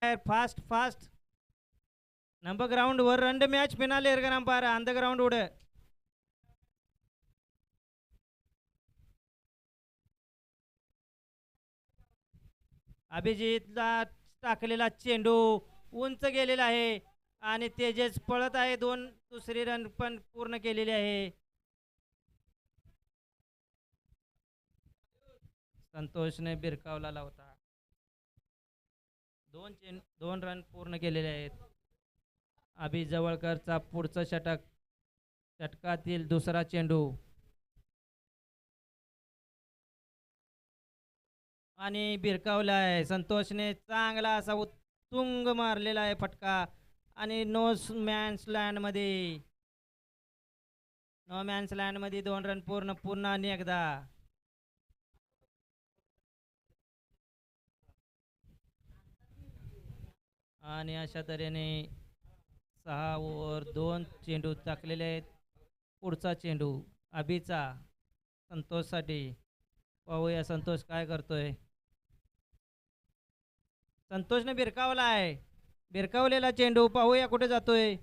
Fast fast நம்ம ground ஒரு 2 match பின்னாலே இருக்கிறான் பாரு அந்த கிரவுண்ட் விடு. अभिजितला टाकलेला चेंडू उंच गेलेला आहे आणि तेजस पळत आहे. दुसरी रन पण पूर्ण केलेली आहे. संतोषने बिरकावला होता. 2 रन पूर्ण केलेले आहेत. अभि जवळकरचा पुढचा षटकातील दुसरा चेंडू आणि बिरकावला आहे. संतोषने चांगला असा उत्तुंग मारलेला आहे फटका आणि नो मॅन्स लँड मध्ये 2 रन पूर्ण आणि एकदा. आणि अशा तऱ्हेने 6 ओव्हर 2 चेंडू टाकलेले आहेत. पुढचा चेंडू अभिचा संतोषसाठी. पाहूया संतोष काय करतोय. संतोषने बिरकावला आहे. बिरकावलेला चेंडू पाहूया कुठे जातोय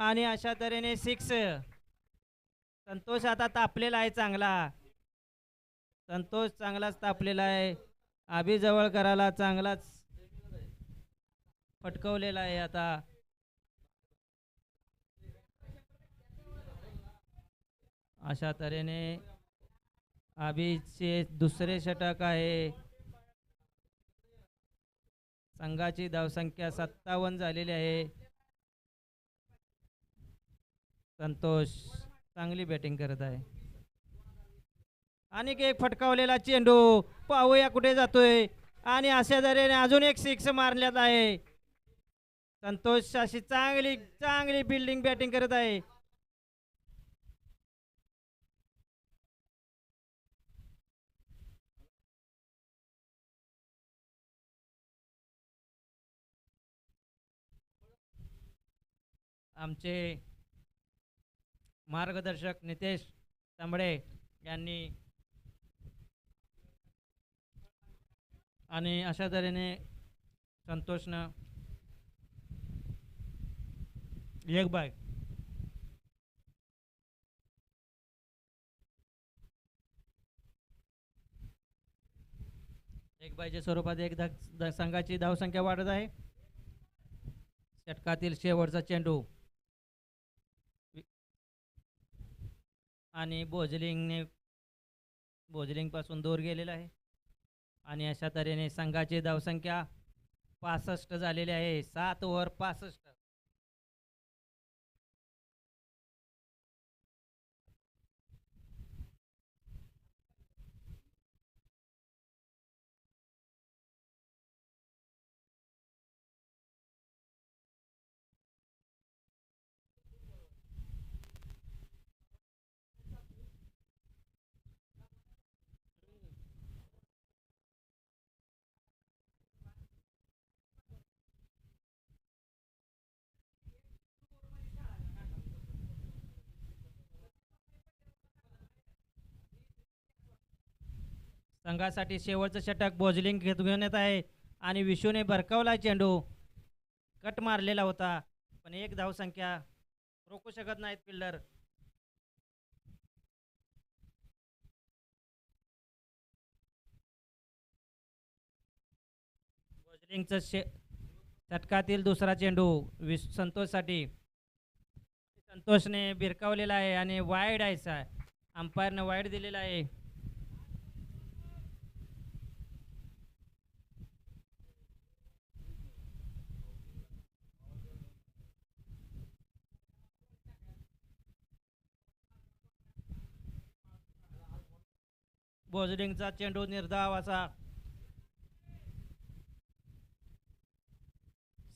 आणि अशा तऱ्हेने 6. संतोष आता तापलेला आहे चांगला. संतोष चांगलाच तापलेला आहे. अभि जवळकराला चांगलाच फटकवलेला आहे आता. अशा तऱ्हेने अभिचे दुसरे षटक आहे. संघाची धावसंख्या 57 झालेली आहे. संतोष चांगली बॅटिंग करत आहे. आणि एक फटकावलेला चेंडू पाहूया कुठे जातोय आणि अशा तऱ्हेने अजून एक 6 मारण्यात आहे. संतोष अशी चांगली बिल्डिंग बॅटिंग करत आहे. आमचे मार्गदर्शक नितेश तांबडे यांनी आणि अशा तऱ्हेने संतोषनं एक बायच्या स्वरूपात एक संघाची धावसंख्या वाढत आहे. षटकातील शेवटचा चेंडू आणि भोजलिंग पासून दूर गेलेला आहे. आणि अशा तऱ्हेने संघाची धावसंख्या 65 झालेली आहे. 7 ओव्हर 65. संघासाठी शेवटचं षटक भोजलिंग घेऊन येत आहे आणि विशूने भरकावला चेंडू. कट मारलेला होता पण एक धावसंख्या रोखू शकत नाहीत फिल्डर. भोजलिंगचं षटकातील दुसरा चेंडू संतोषसाठी. संतोषने भिरकावलेला आहे आणि वाईड आहे. अंपायरने वाईड दिलेला आहे. भोजलिंगचा चेंडू निर्धाव असा.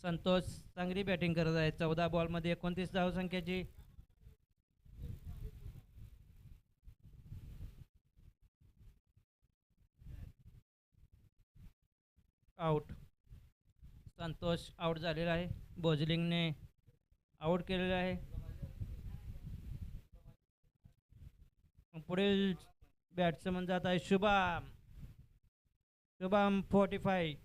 संतोष चांगली बॅटिंग करत आहे. 14 बॉलमध्ये 29 धावसंख्येची. आउट. संतोष आउट झालेला आहे. भोजलिंगने आउट केलेला आहे. पुढील बॅट्समन जात आहे शुभम 45.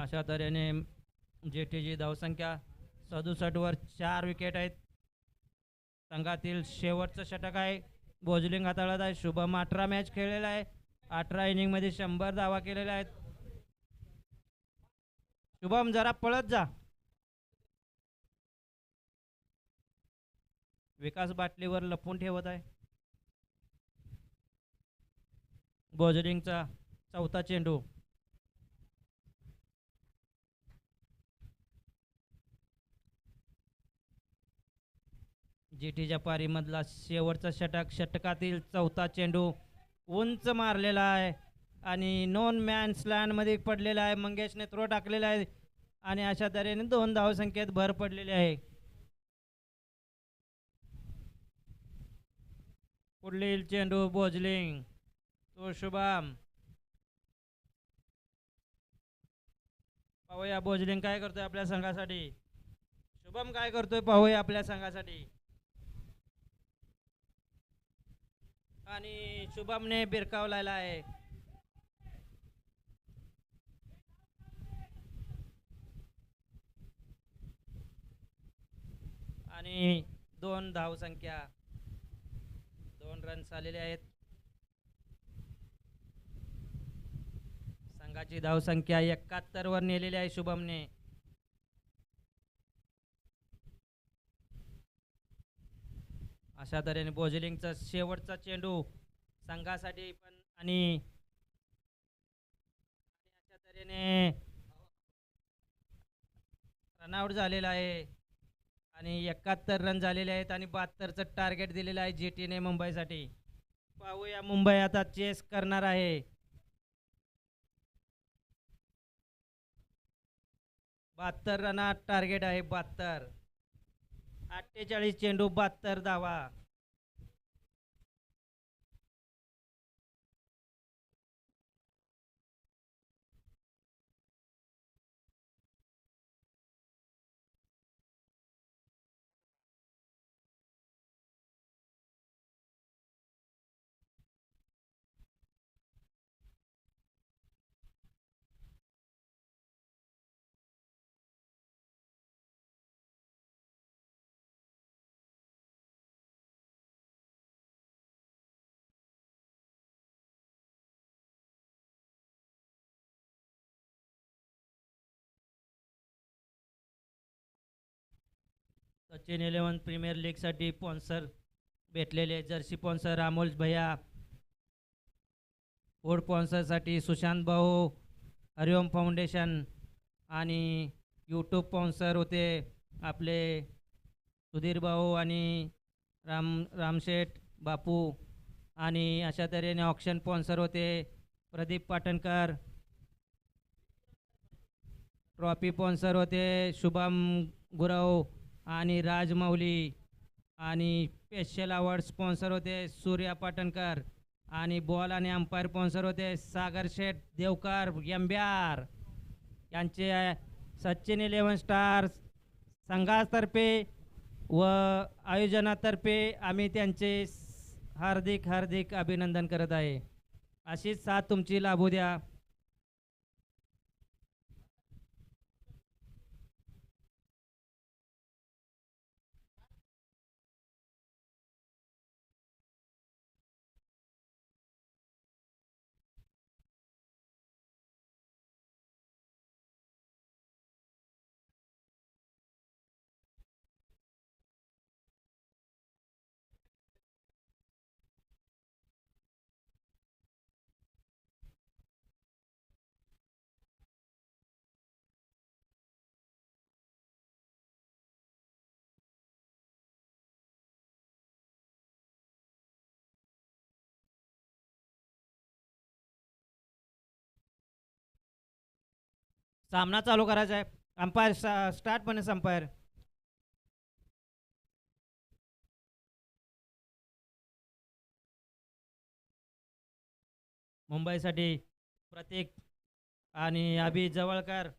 अशा तऱ्हेने जेटीची धावसंख्या 67 वर 4 विकेट आहेत. संघातील शेवटचं षटक आहे. बोजलिंग हाताळत आहे. शुभम 18 मॅच खेळलेला आहे. 18 इनिंग मध्ये 100 धावा केलेल्या आहेत. शुभम जरा पळत जा. विकास बाटलीवर लपून ठेवत आहे. बोजलिंगचा चौथा चेंडू. जीटीच्या पारीमधला शेवटचा षटक. षटकातील चौथा चेंडू उंच मारलेला आहे आणि नॉन मॅन्स लँड मध्ये पडलेला आहे. मंगेशने थ्रो टाकलेला आहे आणि अशा तऱ्हेने 2 धावसंख्येत भर पडलेली आहे. पुढील चेंडू बोजलिंग तो शुभम. पाहूया बोजलिंग काय करतोय आपल्या संघासाठी. शुभम काय करतोय पाहूया आपल्या संघासाठी. आणि शुभमने बिरकावलेला आहे. आणि 2 धावसंख्या 2 रन्स आलेले आहेत. संघाची धावसंख्या 71 वर नेलेली आहे शुभमने. अशा तऱ्हेने बोजलिंगचा शेवटचा चेंडू संघासाठी पण आणि अशा तऱ्हेने रनआउट झालेला आहे आणि 71 रन झालेले आहेत आणि 72चं टार्गेट दिलेलं आहे जीटीने मुंबईसाठी. पाहूया मुंबई आता चेस करणार आहे. 72 रनात टार्गेट आहे. 72. 48 चेंडू 72 धावा. सचिन 11 प्रीमियर लीग साठी स्पॉन्सर भेटलेले. जर्सी स्पॉन्सर अमोल भैया. फूड स्पॉन्सरसाठी सुशांत भाऊ, हरिओम फाउंडेशन आणि यूट्यूब स्पॉन्सर होते आपले सुधीर भाऊ आणि रामशेठ बापू. आणि अशा तऱ्हेने ऑक्शन स्पॉन्सर होते प्रदीप पाटणकर. ट्रॉफी स्पॉन्सर होते शुभम गुरव आणि राजमौली. आणि स्पेशल अवॉर्ड स्पॉन्सर होते सूर्या पाटणकर. आणि बॉल आणि अंपायर स्पॉन्सर होते सागर शेठ देवकर यंब्यार यांचे. सचिन 11 स्टार्स संघातर्फे व आयोजनातर्फे आम्ही त्यांचे हार्दिक हार्दिक अभिनंदन करत आहे. अशीच साथ तुमची लाभू द्या. सामना चालू करायचा आहे. अंपायर स्टार्ट पण अंपायर. मुंबईसाठी प्रतीक आणि अभि जवळकर.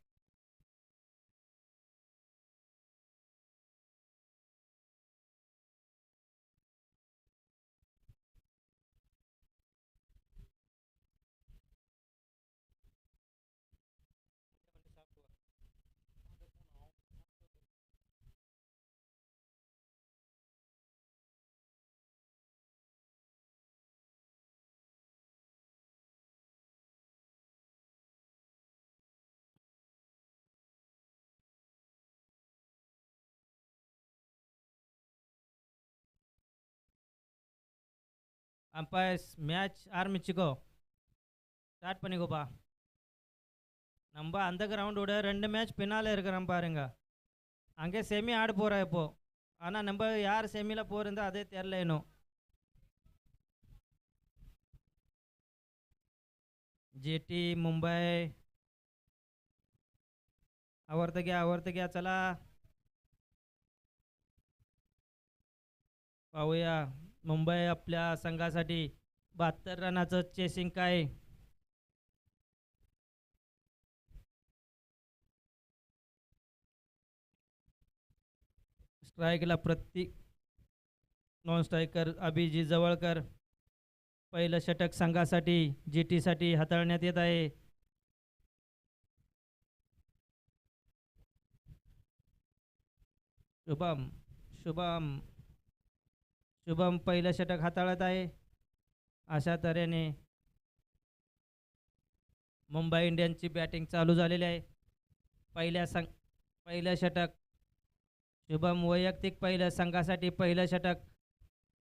अंपायर्स मैच आरம்பிச்சுக்கோ ஸ்டார்ட் பண்ணிக்கோப்பா. நம்ம அந்த கிரவுண்டோட 2 மேட்ச் பின்னால் இருக்கிறோம் பாருங்க. அங்கே செமி ஆட போகிறா இப்போ. ஆனால் நம்ம யார் செமியில் போகிறதோ அதே தெரில இன்னும். जीटी मुंबई आवरतं घ्या चला पाहूया. मुंबई आपल्या संघासाठी 72 रनाचं चेसिंग काय. स्ट्राईकला प्रत्येक नॉन स्ट्रायकर अभिजित जवळकर. पहिलं षटक संघासाठी जीटी साठी हाताळण्यात येत आहे. शुभम शुभम शुभम पहिलं षटक हाताळत आहे. अशा तऱ्हेने मुंबई इंडियन्सची बॅटिंग चालू झालेली आहे. पहिलं षटक शुभम वैयक्तिक पहिलं संघासाठी पहिलं षटक.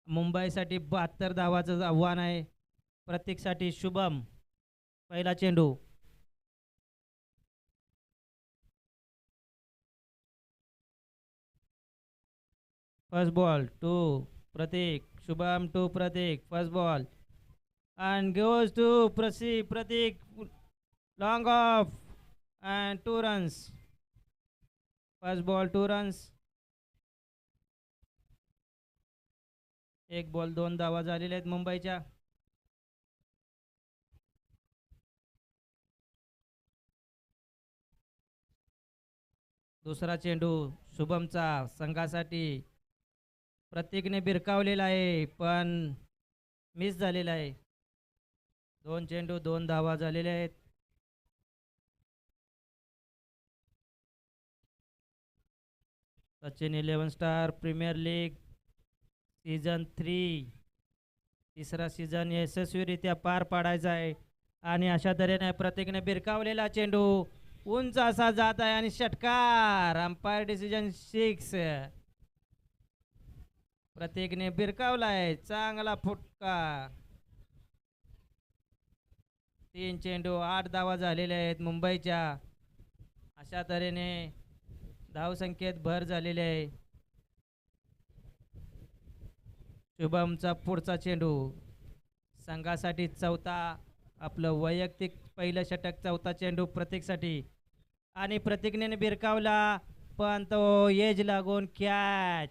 मुंबईसाठी 72 धावाचं आव्हान आहे. प्रतीकसाठी शुभम पहिला चेंडू. First ball to Prateek. Shubham to Prateek. First ball and goes to Pratik. Long off and 2 runs. First ball 2 runs. एक बॉल 2 धावा झालेल्या आहेत मुंबईच्या. दुसरा चेंडू शुभमचा संघासाठी. प्रतीकने भिरकावलेला आहे पण मिस झालेला आहे. 2 चेंडू 2 धावा झालेले आहेत. Sachin 11 star premier league season 3 तिसरा सीझन यशस्वीरित्या पार पाडायचा आहे. आणि अशा तऱ्हेने प्रतीकने भिरकावलेला चेंडू उंच असा जात आहे आणि षटकार. Umpire decision 6. प्रतीकने भिरकावलाय चांगला फुटका. 3 चेंडू 8 धावा झालेल्या आहेत मुंबईच्या. अशा तऱ्हेने धावसंख्येत भर झालेली आहे. शुभमचा पुढचा चेंडू संघासाठी चौथा. आपलं वैयक्तिक पहिलं षटक चौथा चेंडू प्रतीकसाठी. आणि प्रतीकने भिरकावला पण तो एज लागून कॅच.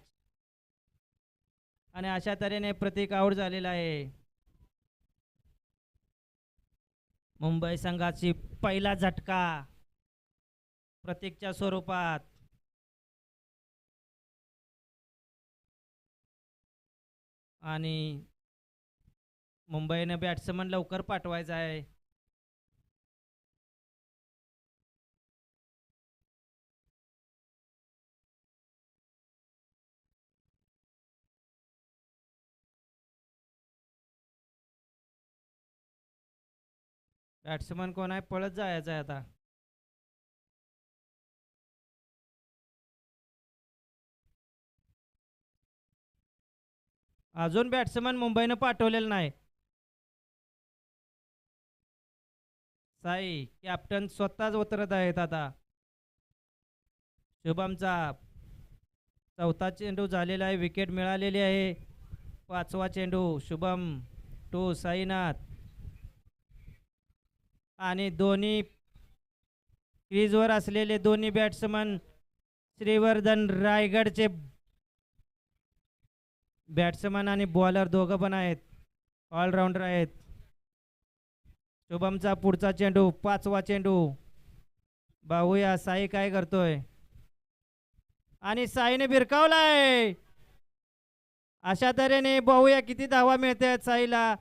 आणि अशा तऱ्हेने प्रतीक आऊट झालेला आहे. मुंबई संघाची पहिला झटका प्रतीकच्या स्वरूपात. आणि मुंबईने बॅट्समन लवकर पाठवायचा आहे. बॅट्समन कोण आहे पळत जायचं आहे आता. अजून बॅट्समन मुंबईनं पाठवलेलं नाही. साई कॅप्टन स्वतःच उतरत आहेत आता. शुभमचा चौथा चेंडू झालेला आहे. विकेट मिळालेली आहे. 5वा चेंडू शुभम टू साईनाथ. आणि दोन्ही क्रीजवर असलेले दोन्ही बॅट्समन श्रीवर्धन रायगडचे बॅट्समन आणि बॉलर दोघं पण आहेत. ऑलराऊंडर आहेत. शुभमचा पुढचा चेंडू 5वा चेंडू. पाहूया साई काय करतोय. आणि साईने भिरकावलाय. अशा तऱ्हेने पाहूया किती धावा मिळत आहेत साईला.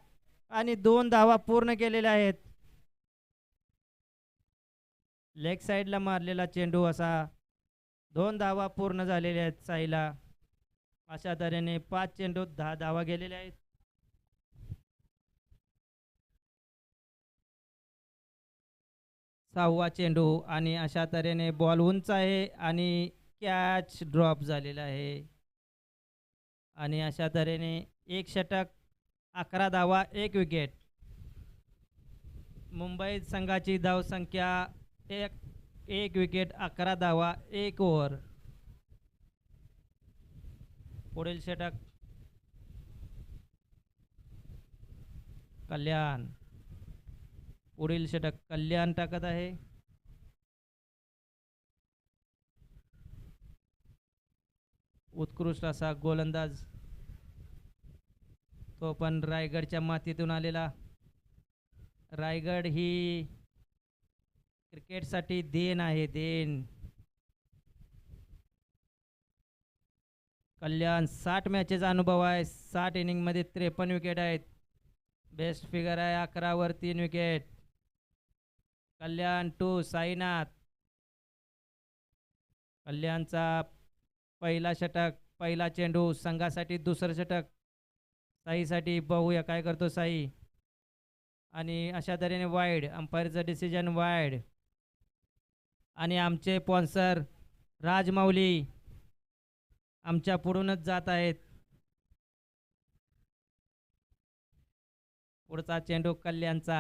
आणि 2 धावा पूर्ण केलेल्या आहेत. लेग साईडला मारलेला चेंडू असा 2 धावा पूर्ण झालेल्या आहेत साईला. अशा तऱ्हेने 5 चेंडूत 10 धावा गेलेल्या आहेत. सहावा चेंडू आणि अशा तऱ्हेने बॉल उंच आहे आणि कॅच ड्रॉप झालेला आहे. आणि अशा तऱ्हेने एक षटक 11 धावा 1 विकेट. मुंबई संघाची धावसंख्या 1 विकेट 11 धावा 1 ओव्हर. पुढील षटक कल्याण. पुढील षटक कल्याण टाकत आहे. उत्कृष्ट असा गोलंदाज, तो पण रायगडच्या मातीतून आलेला. रायगड ही क्रिकेटसाठी देण आहे, देण. कल्याण 60 मॅचेचा अनुभव आहे. 60 इनिंगमध्ये 53 विकेट आहेत. बेस्ट फिगर आहे 11 वर 3 विकेट. कल्याण 2 साईनाथ. कल्याणचा पहिला षटक, पहिला चेंडू संघासाठी. दुसरं षटक साईसाठी. बघूया काय करतो साई. आणि अशा तऱ्हेने वाईड. अंपायरचं डिसिजन वाईड. आणि आमचे स्पॉन्सर राजमौली आमच्या पुढूनच जात आहेत. पुढचा चेंडू कल्याणचा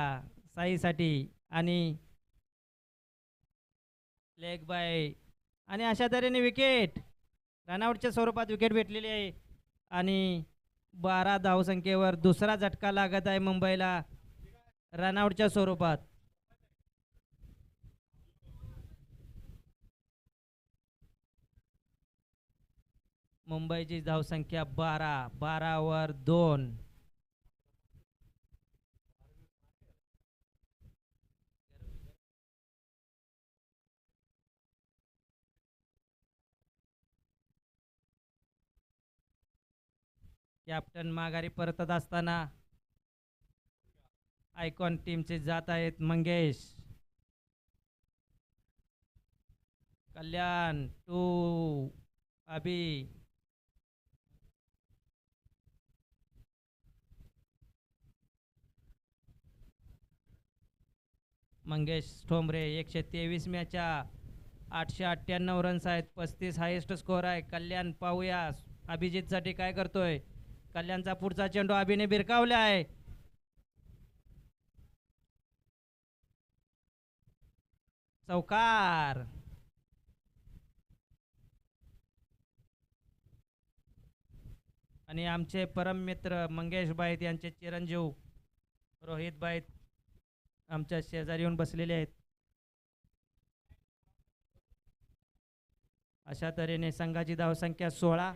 साईसाठी आणि लेग बाय. आणि अशा तऱ्हेने विकेट, रनआउटच्या स्वरूपात विकेट भेटलेली आहे. आणि 12 धावसंख्येवर दुसरा झटका लागत आहे मुंबईला रनआउटच्या स्वरूपात. मुंबईची धावसंख्या 12 वर 2. कॅप्टन माघारी परतत असताना आयकॉन टीमचे जात आहेत मंगेश. कल्याण 2 अभि. मंगेश ठोंबरे 123 मॅचा 898 रन्स आहेत. 35 हायेस्ट स्कोअर आहे. कल्याण पाहूया अभिजितसाठी काय करतोय. कल्याणचा पुढचा चेंडू अभिने भिरकावला आहे. चौकार. आणि आमचे परम मित्र मंगेश बाईत यांचे चिरंजीव रोहित बाईत आमच्या शेजारी येऊन बसलेले आहेत. अशा तऱ्हेने संघाची धावसंख्या 16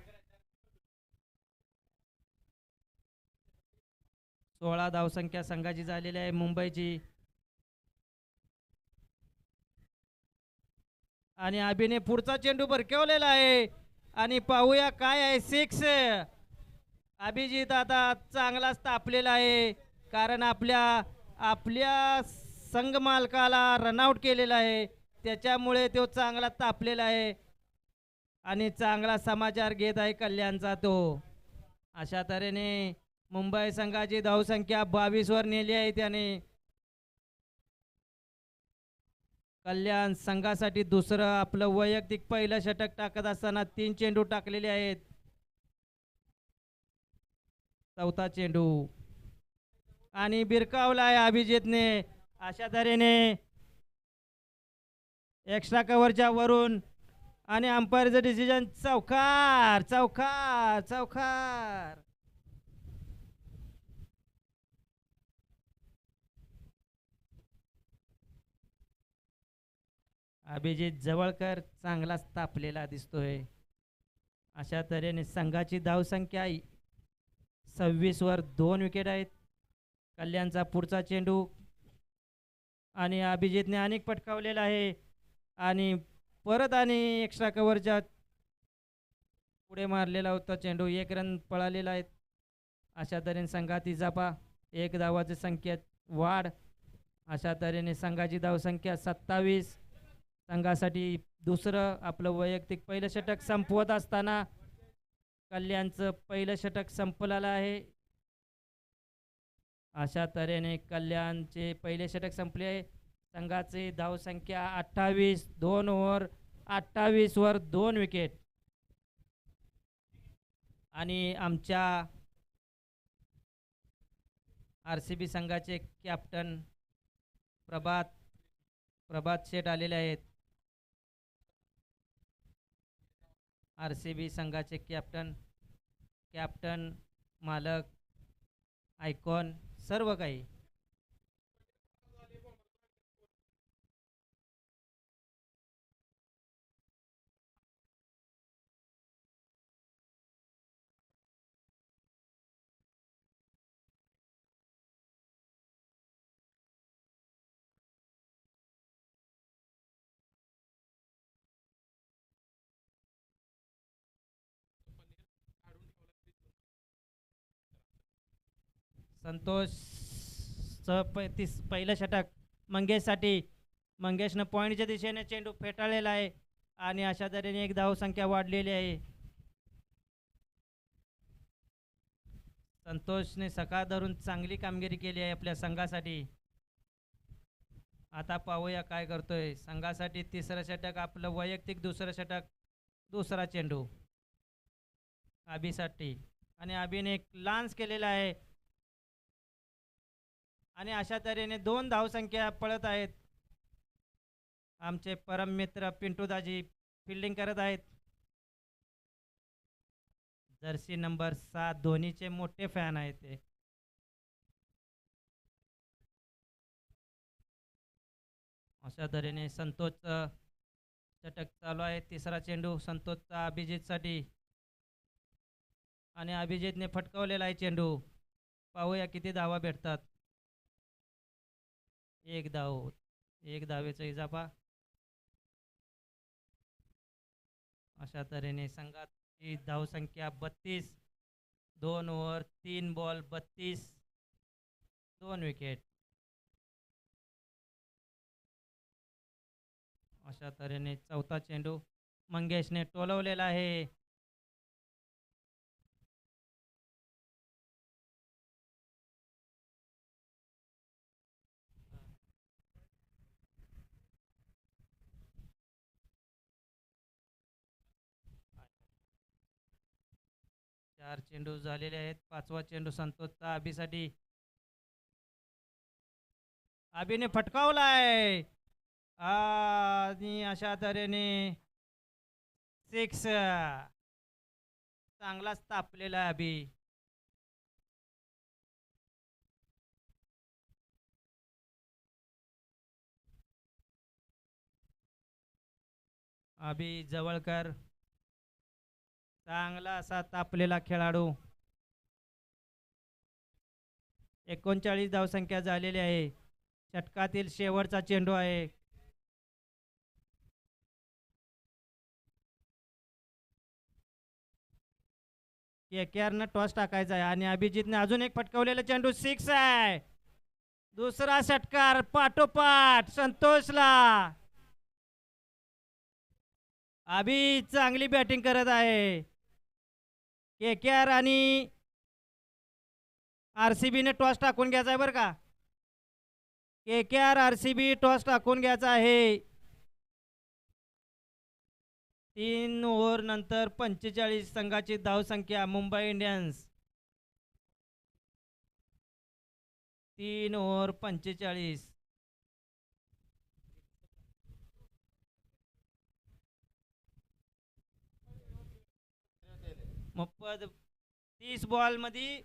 धावसंख्या संघाची झालेली आहे मुंबईची. आणि अभिने पुढचा चेंडू भरकवलेला आहे. आणि पाहूया काय आहे. 6. अभिजित आता चांगलाच तापलेला आहे, कारण आपल्या संघ मालकाला रनआउट केलेला आहे. त्याच्यामुळे तो चांगला तापलेला आहे आणि चांगला समाचार घेत आहे कल्याणचा तो. अशा तऱ्हेने मुंबई संघाची धावसंख्या 22 वर नेली आहे त्याने. कल्याण संघासाठी दुसरं आपलं वैयक्तिक पहिलं षटक टाकत असताना 3 चेंडू टाकलेले आहेत. चौथा चेंडू आणि भिरकावला आहे अभिजितने. अशा तऱ्हेने एक्स्ट्रा कव्हरच्या वरून आणि अंपायरचं डिसिजन चौकार चौकार चौकार. अभिजित जवळकर चांगलाच तापलेला दिसतोय. अशा तऱ्हेने संघाची धावसंख्या 26 वर 2 विकेट आहेत. कल्याणचा पुढचा चेंडू आणि अभिजितने अनेक पटकावलेला आहे आणि परत आणि एक्स्ट्रा कव्हरच्या पुढे मारलेला होता चेंडू. 1 रन पळालेला आहे. अशा तऱ्हेने संघात इजाफा, 1 धावाची संख्येत वाढ. अशा तऱ्हेने संघाची धावसंख्या 27. संघासाठी दुसरं आपलं वैयक्तिक पहिलं षटक संपवत असताना कल्याणचं पहिलं षटक संपलेलं आहे. अशा तऱ्हेने कल्याणचे पहिले षटक संपले आहे. संघाची धावसंख्या 28. 2 ओव्हर 28 वर 2 विकेट. आणि आमच्या RCB संघाचे कॅप्टन प्रभात शेठ आलेले आहेत. RCB संघाचे कॅप्टन मालक आयकॉन सर्व काही. संतोष पहिलं षटक मंगेशसाठी. मंगेशनं पॉईंटच्या दिशेने चेंडू फेटाळलेला आहे आणि अशा तऱ्हेने एक धावसंख्या वाढलेली आहे. संतोषने सकाळ धरून चांगली कामगिरी केली आहे आपल्या संघासाठी. आता पाहूया काय करतोय. संघासाठी तिसरं षटक, आपलं वैयक्तिक दुसरं षटक, दुसरा चेंडू अभिसाठी आणि अभिने एक लान्स केलेला आहे आणि अशा तऱ्हेने 2 धावसंख्या पळत आहेत. आमचे परम मित्र पिंटूदाजी फिल्डिंग करत आहेत. जर्सी नंबर 7 धोनीचे मोठे फॅन आहेत ते. अशा तऱ्हेने संतोषचं षटक चालू आहे. तिसरा चेंडू संतोषचा अभिजितसाठी आणि अभिजितने फटकावलेला आहे चेंडू. पाहूया किती धावा भेटतात. एक धावेचा इजाफा. अशा तऱ्हेने संघाची धावसंख्या 32. 2 ओव्हर 3 बॉल 32, 2 विकेट. अशा तऱ्हेने चौथा चेंडू मंगेशने टोलवलेला आहे. चार चेंडू झालेले आहेत. 5वा चेंडू संतोषचा अभिसाठी. अभिने फटकावलाय आणि अशा तऱ्हेने 6. चांगलाच तापलेला अभि. अभि जवळकर चांगला असा तापलेला खेळाडू. 39 धावसंख्या झालेली आहे. षटकातील शेवटचा चेंडू आहे. KKRनं टॉस टाकायचा आहे आणि अभिजितने अजून एक फटकावलेला चेंडू 6 आहे. दुसरा षटकार पाठोपाठ संतोषला. अभि चांगली बॅटिंग करत आहे. KKR आणि RCBने टॉस टाकून घ्यायचा आहे बरं का. KKR RCB टॉस टाकून घ्यायचा आहे. 3 ओव्हर नंतर 45 संघाची धावसंख्या मुंबई इंडियन्स. 3 ओव्हर 45. मोफत 30 बॉल मध्ये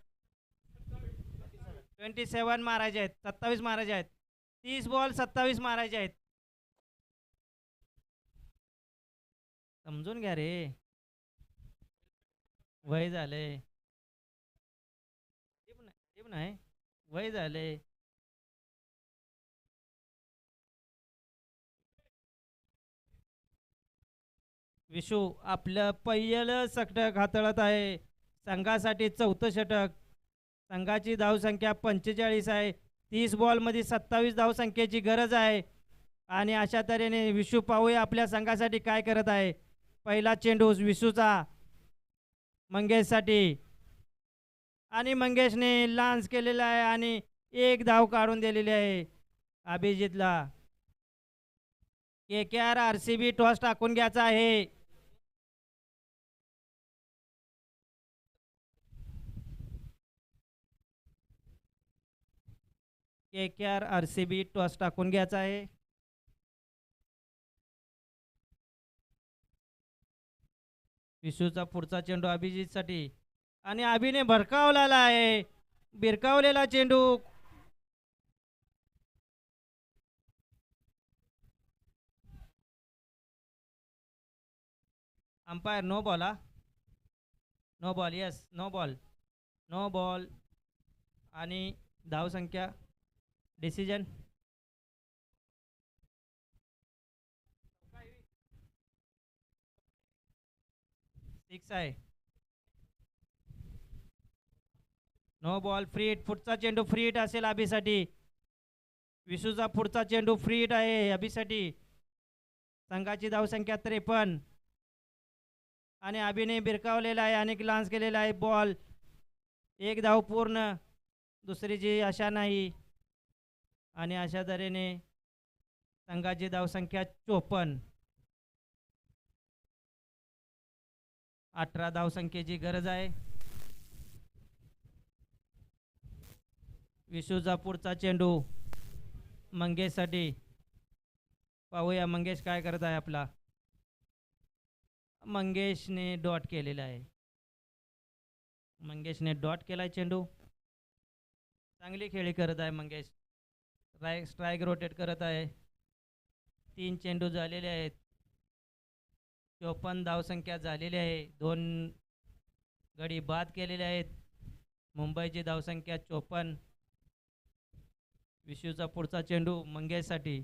27 मारायचे आहेत. 27 मारायचे आहेत. 30 बॉल 27 मारायचे आहेत. समजून घ्या रे. वय झाले. नाही वय झाले. विशू आपलं पहिलं षटक हाताळत आहे. संघासाठी 4थं षटक. संघाची धावसंख्या 45 आहे. 30 बॉलमध्ये 27 धावसंख्येची गरज आहे आणि अशा तऱ्हेने विशू पाहूया आपल्या संघासाठी काय करत आहे. पहिला चेंडू विशूचा मंगेशसाठी आणि मंगेशने लान्स केलेला आहे आणि एक धाव काढून दिलेली आहे अभिजितला. KKR RCB टॉस टाकून घ्यायचा आहे. KKR RCB टॉस टाकून घ्यायचा आहे. विशूचा पुढचा चेंडू अभिजितसाठी आणि अभिने भरकावलेला आहे. भिरकावलेला चेंडू umpire no ball. No ball. Yes no ball. No ball आणि धावसंख्या डिसिजन 6 आहे. No ball. Free hit. पुढचा चेंडू फ्री हिट असेल अभिसाठी. विशूचा पुढचा चेंडू फ्री हिट आहे अभिसाठी. संघाची धावसंख्या 53 आणि अभिने भिरकावलेला आहे आणि लान्स केलेला आहे बॉल. एक धाव पूर्ण. दुसरीची आशा नाही आणि अशा तऱ्हेने संघाची धावसंख्या 54. 18 धावसंख्येची गरज आहे. विशूचा पुढचा चेंडू मंगेशसाठी. पाहूया मंगेश काय करत आहे आपला. मंगेशने डॉट केलेला आहे. मंगेशने डॉट केलाय चेंडू. चांगली खेळी करत आहे मंगेश. स्ट्राईक रोटेट करत आहे. 3 चेंडू झालेले आहेत. 54 धावसंख्या झालेली आहे. 2 गडी बाद केलेले आहेत. मुंबईची धावसंख्या 54. विशूचा पुढचा चेंडू मंगेशसाठी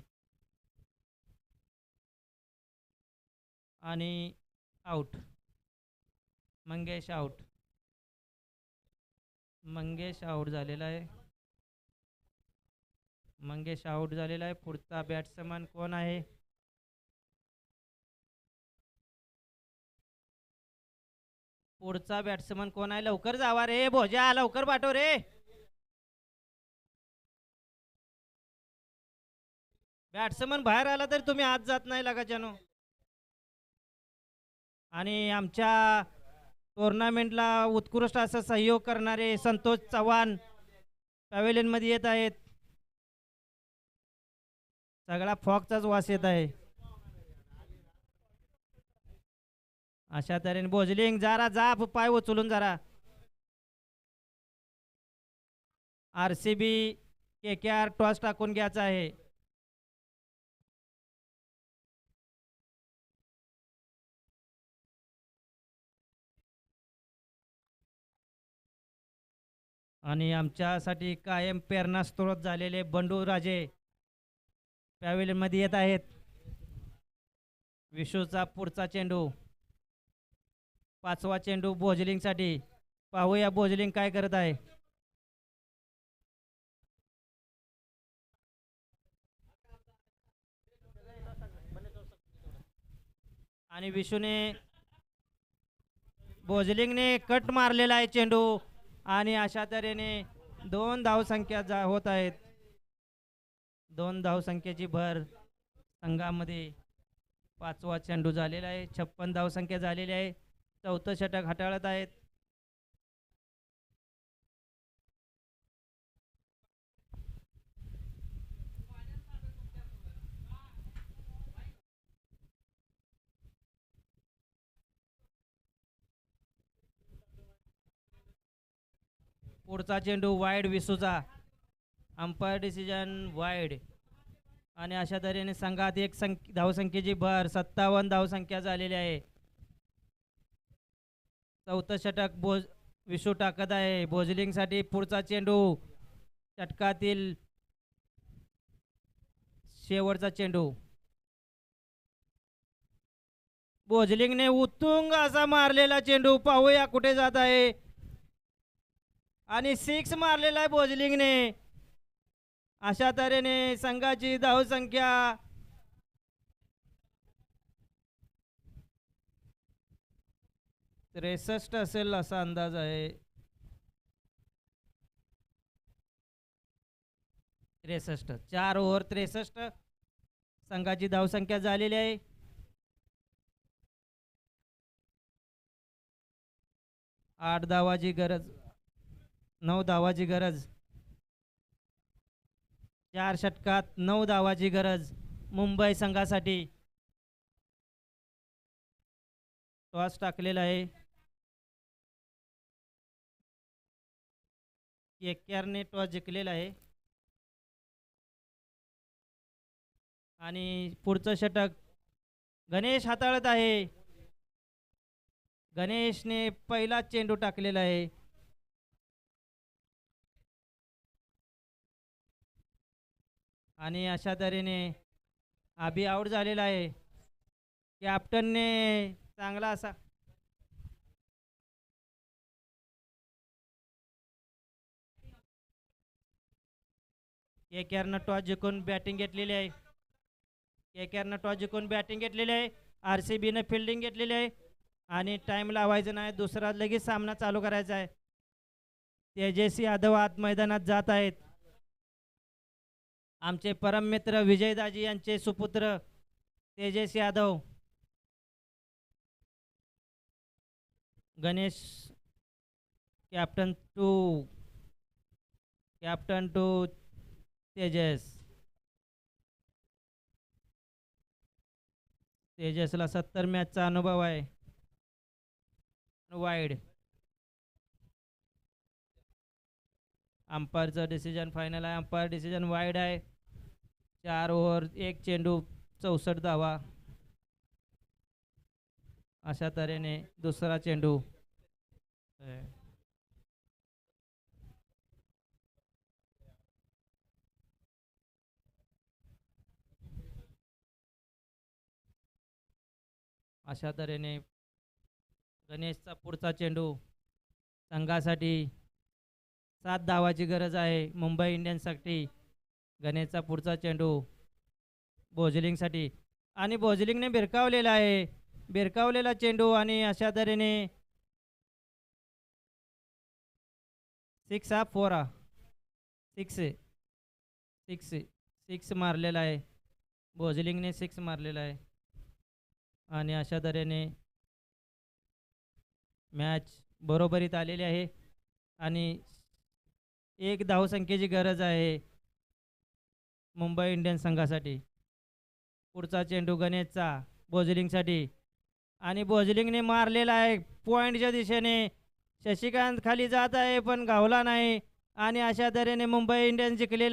आणि out. Mangesh out. Mangesh out झालेला आहे. मंगेश आउट झालेला आहे. पुढचा बॅट्समन कोण आहे. पुढचा बॅट्समन कोण आहे. लवकर जावा रे भोजा. लवकर पाठव रे. बॅट्समन बाहेर आला तर तुम्ही आत जात नाही लगाच्यानो. आणि आमच्या टुर्नामेंटला उत्कृष्ट असा सहयोग करणारे संतोष चव्हाण पॅव्हेलियनमध्ये येत आहेत. सगळा फॉकचाच वास येत आहे. अशा तऱ्हेने बोजलिंग जरा जा पाय उचलून जरा. RCB KKR टॉस टाकून घ्यायचा आहे. आणि आमच्यासाठी कायम प्रेरणा स्त्रोत झालेले बंडू राजे पॅव्हेलियनमध्ये येत आहेत. विशूचा पुढचा चेंडू. 5वा चेंडू बोजलिंगसाठी. पाहूया बोजलिंग काय करत आहे. आणि विशूने बोजलिंगने कट मारलेला आहे चेंडू आणि अशा तऱ्हेने 2 धावसंख्या होत आहेत. 2 धावसंख्येची भर संघामध्ये. 5वा चेंडू झालेला आहे. 56 धावसंख्या झालेली आहे. 4थं षटक हाताळत आहेत. पुढचा चेंडू वाईड विसूचा. Umpire decision wide. आणि अशा तऱ्हेने संघात एक धावसंख्येची भर 57 धावसंख्या झालेली आहे. 4थं षटक विशू टाकत आहे. बोजलिंगसाठी पुढचा चेंडू. षटकातील शेवटचा चेंडू. बोजलिंगने उत्तुंग असा मारलेला चेंडू. पाहूया कुठे जात आहे. आणि 6 मारलेला आहे बोजलिंगने. अशा तऱ्हेने संघाची धावसंख्या 63 असेल असा अंदाज आहे. 63. 4 ओव्हर 63 संघाची धावसंख्या झालेली आहे. 8 धावाची गरज. 9 धावाची गरज. 4 षटकात 9 धावाची गरज मुंबई संघासाठी. टॉस टाकलेला आहे. KKRने टॉस जिंकलेला आहे आणि पुढचं षटक गणेश हाताळत आहे. गणेशने पहिला चेंडू टाकलेला आहे. आणि अशा तऱ्हेने अभि आऊट झालेला आहे. कॅप्टनने चांगला असा KKRनं टॉस जिंकून बॅटिंग घेतलेली आहे. KKRनं टॉस जिंकून बॅटिंग घेतलेली आहे. RCBनं फिल्डिंग घेतलेली आहे आणि टाइम लावायचं नाही. दुसरा लगेच सामना चालू करायचा आहे. तेजस यादव आत मैदानात जात आहेत. आमचे परम मित्र विजयदाजी यांचे सुपुत्र तेजस यादव. Ganesh captain to Tejas. तेजसला 70 मॅचचा अनुभव आहे. वाईड. अंपायरचं डिसिजन फायनल आहे. अंपायर डिसिजन वाईड आहे. 4 ओव्हर 1 चेंडू 64 धावा. अशा तऱ्हेने दुसरा चेंडू. अशा तऱ्हेने गणेशचा पुढचा चेंडू. संघासाठी 7 धावाची गरज आहे मुंबई इंडियन्ससाठी. गणेशचा पुढचा चेंडू भोजलिंगसाठी आणि भोजलिंगने भिरकावलेला आहे. भिरकावलेला चेंडू आणि अशा तऱ्हेने 6 हा 4 हा 6 मारलेला आहे. भोजलिंगने 6 मारलेला आहे आणि अशा तऱ्हेने मॅच बरोबरीत आलेली आहे आणि 1 धावसंख्येची गरज आहे मुंबई इंडियन्स संघासाठी. पुढचा चेंडू गणेशचा भोजलिंगसाठी आणि भोजलिंगने मारलेला आहे पॉईंटच्या दिशेने. शशिकांत खाली जात आहे पण गावला नाही आणि अशा तऱ्हेने मुंबई इंडियन्स जिंकलेला